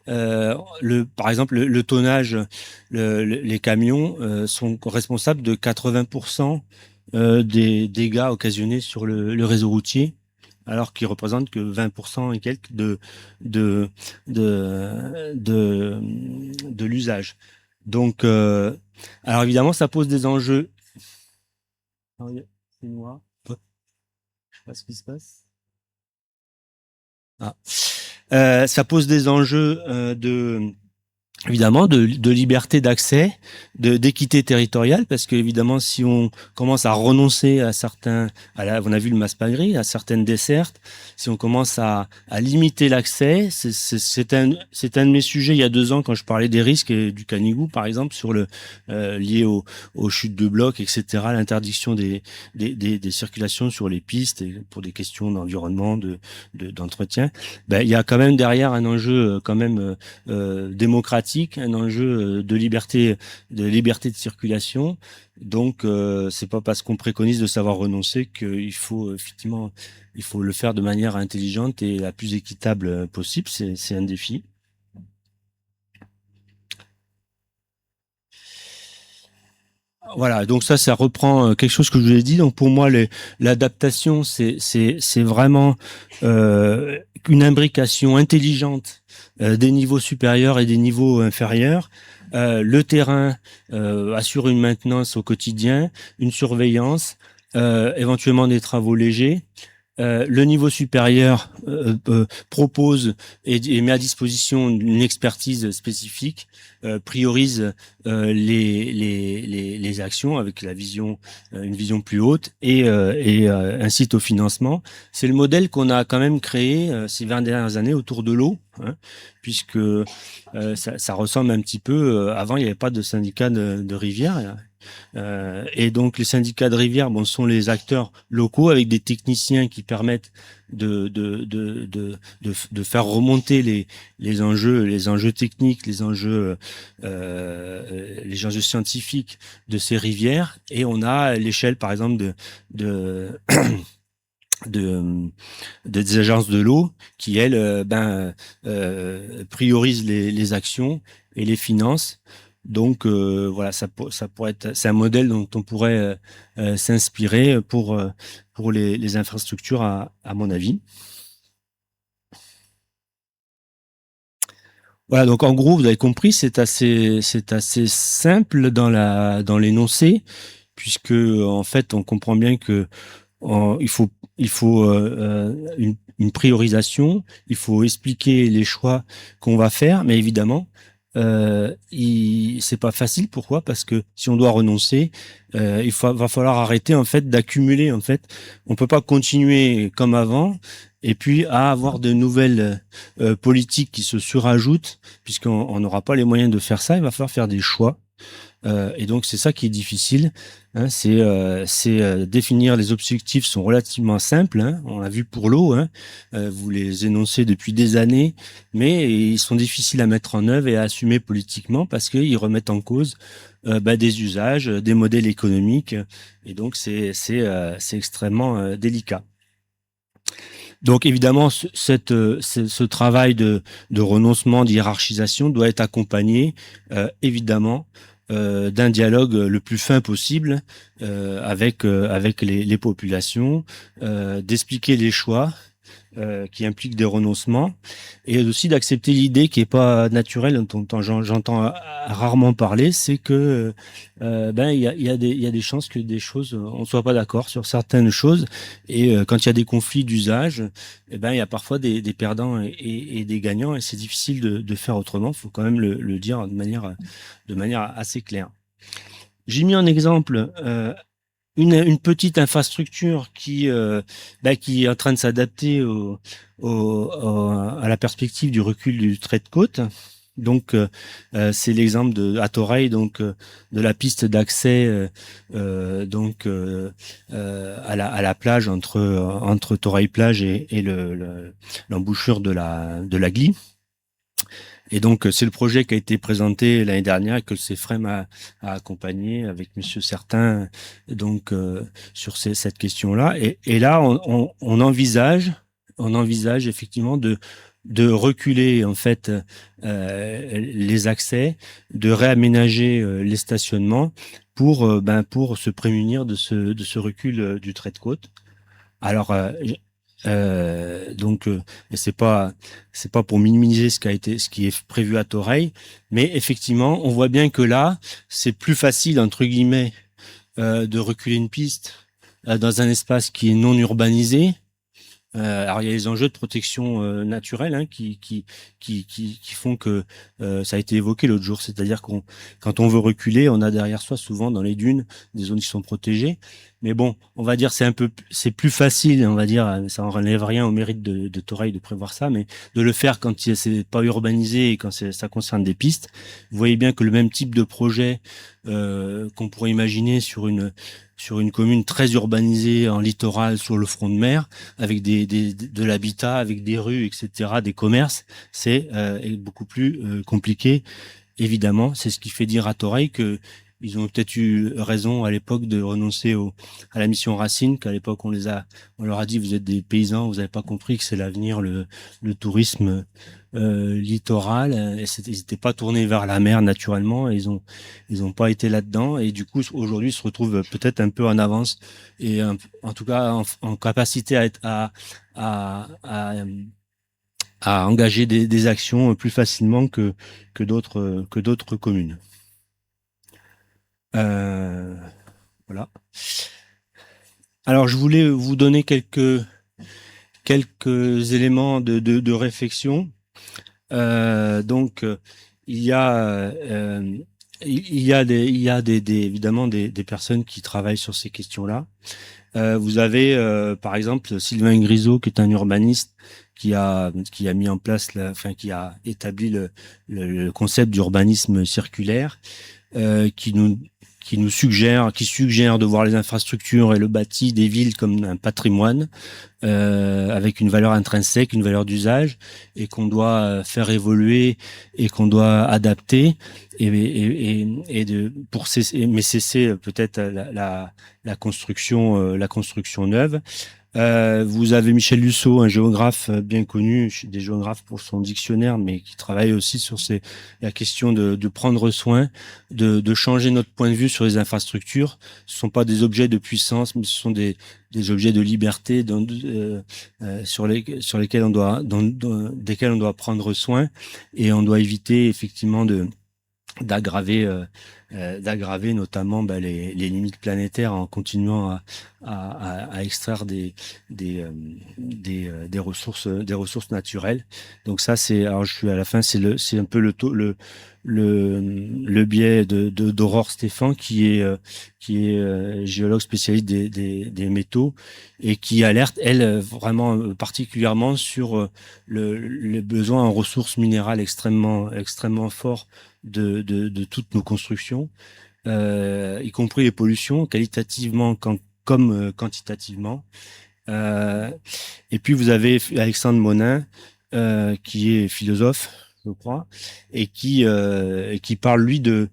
Par exemple, le tonnage, les camions sont responsables de 80% des dégâts occasionnés sur le réseau routier, alors qu'ils représentent que 20% et quelques de l'usage. Donc, alors évidemment, ça pose des enjeux. C'est noir. Je sais pas ce qui se passe. Ah. Ça pose des enjeux évidemment de liberté d'accès, d'équité territoriale, parce que évidemment si on commence à renoncer à certains, on a vu le Maspagri, à certaines dessertes, si on commence à limiter l'accès, c'est un de mes sujets il y a 2 ans quand je parlais des risques et du Canigou par exemple sur lié aux chutes de blocs, etc., l'interdiction des circulations sur les pistes et pour des questions d'environnement, d'entretien. Ben il y a quand même derrière un enjeu quand même démocratique, un enjeu de liberté de circulation. Donc c'est pas parce qu'on préconise de savoir renoncer qu'il faut effectivement il faut le faire de manière intelligente et la plus équitable possible. C'est un défi. Voilà, donc ça reprend quelque chose que je vous ai dit. Donc pour moi, l'adaptation, c'est vraiment une imbrication intelligente des niveaux supérieurs et des niveaux inférieurs. Le terrain assure une maintenance au quotidien, une surveillance, éventuellement des travaux légers. Le niveau supérieur propose et met à disposition une expertise spécifique, priorise les actions avec la vision, une vision plus haute et incite au financement. C'est le modèle qu'on a quand même créé ces 20 dernières années autour de l'eau, hein, puisque ça ressemble un petit peu. Avant, il n'y avait pas de syndicat de rivière. Et donc les syndicats de rivière, bon, sont les acteurs locaux avec des techniciens qui permettent de faire remonter les enjeux techniques, les enjeux scientifiques de ces rivières. Et on a l'échelle, par exemple, de de, des agences de l'eau qui, elles, priorisent les actions et les financent. Donc voilà, ça pourrait être, c'est un modèle dont on pourrait s'inspirer pour les infrastructures, à mon avis. Voilà, donc en gros, vous avez compris, c'est assez simple dans l'énoncé, puisque en fait, on comprend bien que il faut, une priorisation, il faut expliquer les choix qu'on va faire, mais évidemment, c'est pas facile. Pourquoi? Parce que si on doit renoncer, va falloir arrêter en fait d'accumuler. En fait, on peut pas continuer comme avant et puis à avoir de nouvelles politiques qui se surajoutent, puisqu'on n'aura pas les moyens de faire ça. Il va falloir faire des choix. Et donc c'est ça qui est difficile, hein, définir les objectifs sont relativement simples, hein, on l'a vu pour l'eau, hein, vous les énoncez depuis des années, mais ils sont difficiles à mettre en œuvre et à assumer politiquement parce qu'ils remettent en cause des usages, des modèles économiques, et donc c'est extrêmement délicat. Donc évidemment, ce travail de renoncement, d'hiérarchisation doit être accompagné, évidemment, d'un dialogue le plus fin possible avec les populations, d'expliquer les choix qui impliquent des renoncements et aussi d'accepter l'idée qui est pas naturelle, dont j'entends rarement parler, c'est que il y a des chances que des choses on soit pas d'accord sur certaines choses et quand il y a des conflits d'usage, il y a parfois des perdants et des gagnants et c'est difficile de faire autrement. Il faut quand même le dire de manière assez claire. J'ai mis en exemple une petite infrastructure qui est en train de s'adapter à la perspective du recul du trait de côte. Donc, c'est l'exemple à Toreil, donc de la piste d'accès à la plage entre Toreil plage et l'embouchure de la Glie. Et donc, c'est le projet qui a été présenté l'année dernière et que le CEFREM a accompagné avec Monsieur Certain, donc sur cette question-là. Et là, on envisage effectivement de reculer en fait les accès, de réaménager les stationnements pour se prémunir de ce recul du trait de côte. Alors, et c'est pas pour minimiser ce qui est prévu à Toreil, mais effectivement, on voit bien que là, c'est plus facile entre guillemets de reculer une piste dans un espace qui est non urbanisé. Alors il y a les enjeux de protection naturelle qui font que ça a été évoqué l'autre jour, c'est-à-dire quand on veut reculer, on a derrière soi souvent dans les dunes des zones qui sont protégées. Mais bon, on va dire c'est plus facile, on va dire, ça enlève rien au mérite de Toreil de prévoir ça, mais de le faire quand c'est pas urbanisé et quand ça concerne des pistes. Vous voyez bien que le même type de projet qu'on pourrait imaginer sur une commune très urbanisée en littoral sur le front de mer, avec de l'habitat, avec des rues, etc., des commerces, c'est beaucoup plus compliqué. Évidemment, c'est ce qui fait dire à Toreil que ils ont peut-être eu raison à l'époque de renoncer à la mission Racine, qu'à l'époque on leur a dit vous êtes des paysans, vous n'avez pas compris que c'est l'avenir, le tourisme littoral. Et ils n'étaient pas tournés vers la mer naturellement, et ils ont pas été là-dedans. Et du coup, aujourd'hui, ils se retrouvent peut-être un peu en avance et en tout cas en capacité à, à, à engager des actions plus facilement que d'autres communes. Euh, voilà. Alors, je voulais vous donner quelques éléments de réflexion. Donc, il y a, il y a évidemment des personnes qui travaillent sur ces questions-là. Vous avez, par exemple, Sylvain Grisot, qui est un urbaniste, qui a mis en place, qui a établi le concept d'urbanisme circulaire, qui qui suggère de voir les infrastructures et le bâti des villes comme un patrimoine avec une valeur intrinsèque, une valeur d'usage, et qu'on doit faire évoluer et qu'on doit adapter mais cesser peut-être la construction neuve. Vous avez Michel Luceau, un géographe bien connu, des géographes pour son dictionnaire, mais qui travaille aussi sur la question de prendre soin, de changer notre point de vue sur les infrastructures. Ce sont pas des objets de puissance, mais ce sont des objets de liberté sur lesquels on doit, desquels on doit prendre soin, et on doit éviter effectivement d'aggraver d'aggraver notamment les limites planétaires en continuant à extraire des ressources naturelles. Donc ça c'est, alors je suis à la fin, c'est un peu le biais d'Aurore Stéphan qui est géologue spécialiste des métaux et qui alerte elle vraiment particulièrement sur le besoin en ressources minérales extrêmement fort de toutes nos constructions, y compris les pollutions, qualitativement comme quantitativement. Euh, et puis vous avez Alexandre Monin, qui est philosophe, je crois, et qui parle lui de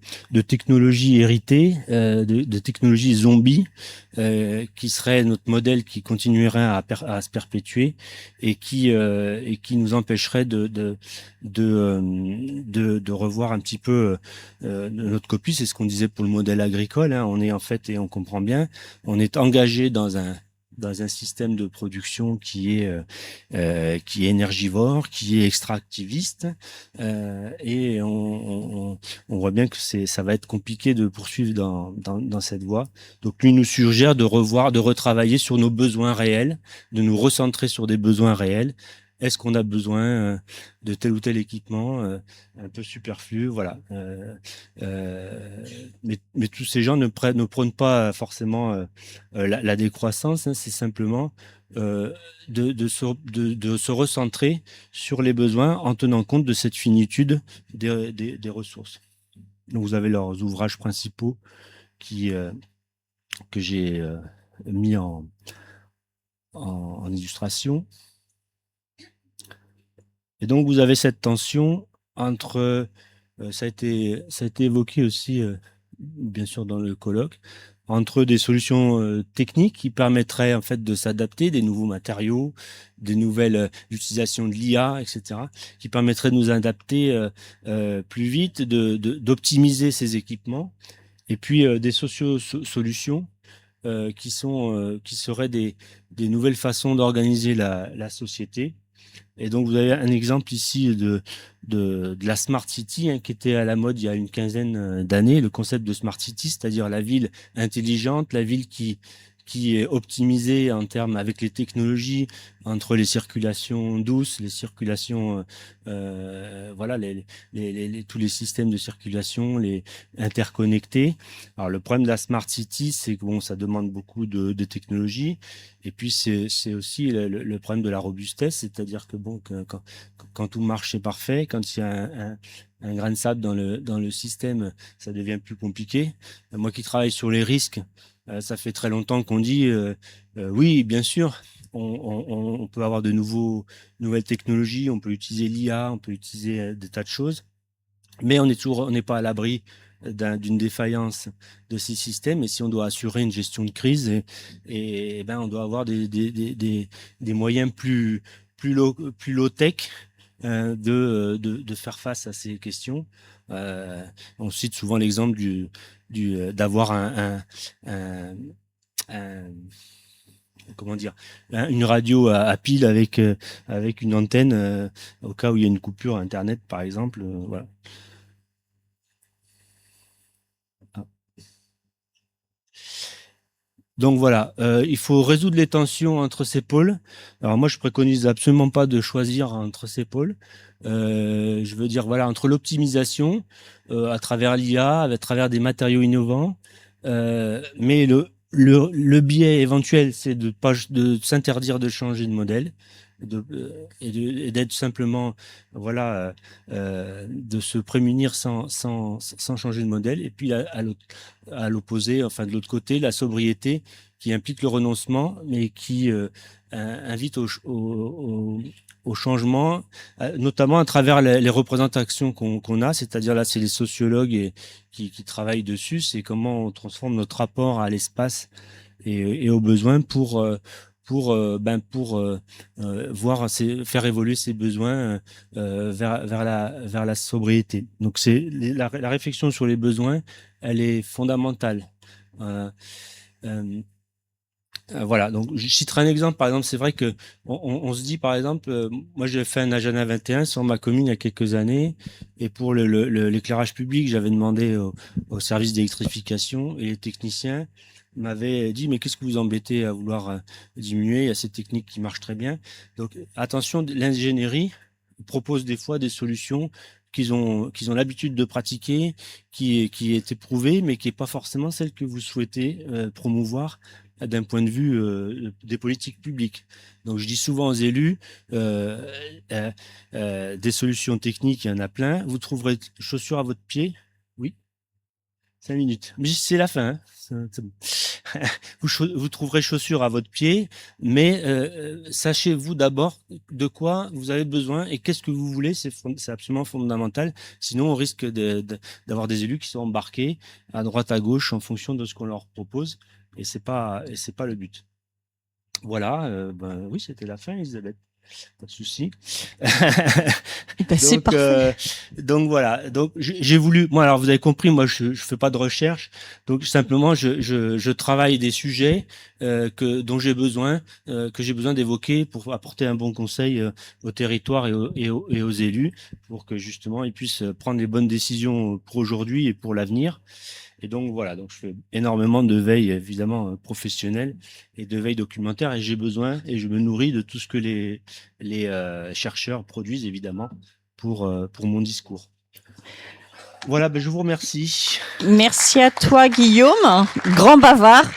technologies héritées, de technologies zombies, qui serait notre modèle qui continuerait à se perpétuer et qui nous empêcherait de revoir un petit peu notre copie. C'est ce qu'on disait pour le modèle agricole, hein. On est en fait, et on comprend bien, on est engagé dans un système de production qui est énergivore, qui est extractiviste, et on voit bien que ça va être compliqué de poursuivre dans cette voie. Donc lui nous suggère de revoir, de retravailler sur nos besoins réels, de nous recentrer sur des besoins réels. Est-ce qu'on a besoin de tel ou tel équipement un peu superflu, voilà. Mais tous ces gens ne prônent pas forcément la décroissance, hein, c'est simplement de se recentrer sur les besoins en tenant compte de cette finitude des ressources. Donc vous avez leurs ouvrages principaux qui, que j'ai mis en illustration. Et donc vous avez cette tension entre, ça a été évoqué aussi, bien sûr dans le colloque, entre des solutions techniques qui permettraient en fait de s'adapter, des nouveaux matériaux, des nouvelles utilisations de l'IA, etc., qui permettraient de nous adapter plus vite, d'optimiser ces équipements, et puis des solutions qui seraient des nouvelles façons d'organiser la société. Et donc, vous avez un exemple ici de la Smart City, hein, qui était à la mode il y a une quinzaine d'années, le concept de Smart City, c'est-à-dire la ville intelligente, la ville qui est optimisée en termes avec les technologies entre les circulations douces, les circulations, voilà, tous les systèmes de circulation, les interconnectés. Alors, le problème de la Smart City, c'est que bon, ça demande beaucoup de technologies. Et puis, c'est aussi le problème de la robustesse, c'est-à-dire que bon, quand tout marche, c'est parfait. Quand il y a un grain de sable dans le système, ça devient plus compliqué. Moi qui travaille sur les risques, ça fait très longtemps qu'on dit oui, bien sûr, on peut avoir nouvelles technologies, on peut utiliser l'IA, on peut utiliser des tas de choses, mais on n'est pas à l'abri d'une défaillance de ces systèmes. Et si on doit assurer une gestion de crise, ben, on doit avoir des moyens plus low tech de faire face à ces questions. On cite souvent l'exemple d'avoir un- un- comment dire, une radio à pile avec une antenne au cas où il y a une coupure Internet, par exemple. Voilà. Donc voilà, il faut résoudre les tensions entre ces pôles. Alors moi, je préconise absolument pas de choisir entre ces pôles. Je veux dire, voilà, entre l'optimisation à travers l'IA, à travers des matériaux innovants, mais le biais éventuel, c'est de s'interdire de changer de modèle et d'être simplement, voilà, de se prémunir sans changer de modèle. Et puis à l'opposé, enfin de l'autre côté, la sobriété qui implique le renoncement, mais qui invite au changement, notamment à travers les représentations qu'on a, c'est-à-dire là, c'est les sociologues qui travaillent dessus, c'est comment on transforme notre rapport à l'espace et aux besoins faire évoluer ses besoins vers la sobriété. Donc la réflexion sur les besoins, elle est fondamentale. Euh, euh, voilà, donc je citerai un exemple. Par exemple, c'est vrai que on se dit, par exemple, moi j'ai fait un agenda 21 sur ma commune il y a quelques années, et pour l'éclairage public, j'avais demandé au service d'électrification, et les techniciens m'avaient dit, mais qu'est-ce que vous embêtez à vouloir diminuer? Il y a ces techniques qui marchent très bien. Donc attention, l'ingénierie propose des fois des solutions qu'ils ont l'habitude de pratiquer, qui est éprouvée, mais qui n'est pas forcément celle que vous souhaitez promouvoir d'un point de vue des politiques publiques. Donc je dis souvent aux élus, euh, des solutions techniques, il y en a plein. Vous trouverez chaussures à votre pied. Oui, 5 minutes. Mais c'est la fin. Hein. C'est bon. Vous trouverez chaussures à votre pied, mais sachez-vous d'abord de quoi vous avez besoin et qu'est-ce que vous voulez. C'est absolument fondamental. Sinon, on risque d'avoir des élus qui sont embarqués à droite, à gauche en fonction de ce qu'on leur propose. Et c'est pas le but. Voilà, ben oui, c'était la fin, Elisabeth. Pas de souci. Ben, c'est parfait. Donc voilà. Donc j'ai voulu. Moi, alors vous avez compris, moi je fais pas de recherche. Donc simplement je travaille des sujets dont j'ai besoin, que j'ai besoin d'évoquer pour apporter un bon conseil au territoire et aux élus pour que justement ils puissent prendre les bonnes décisions pour aujourd'hui et pour l'avenir. Et donc voilà, donc je fais énormément de veille évidemment professionnelle et de veille documentaire et j'ai besoin et je me nourris de tout ce que les chercheurs produisent évidemment pour mon discours. Voilà, ben je vous remercie. Merci à toi, Guillaume, grand bavard.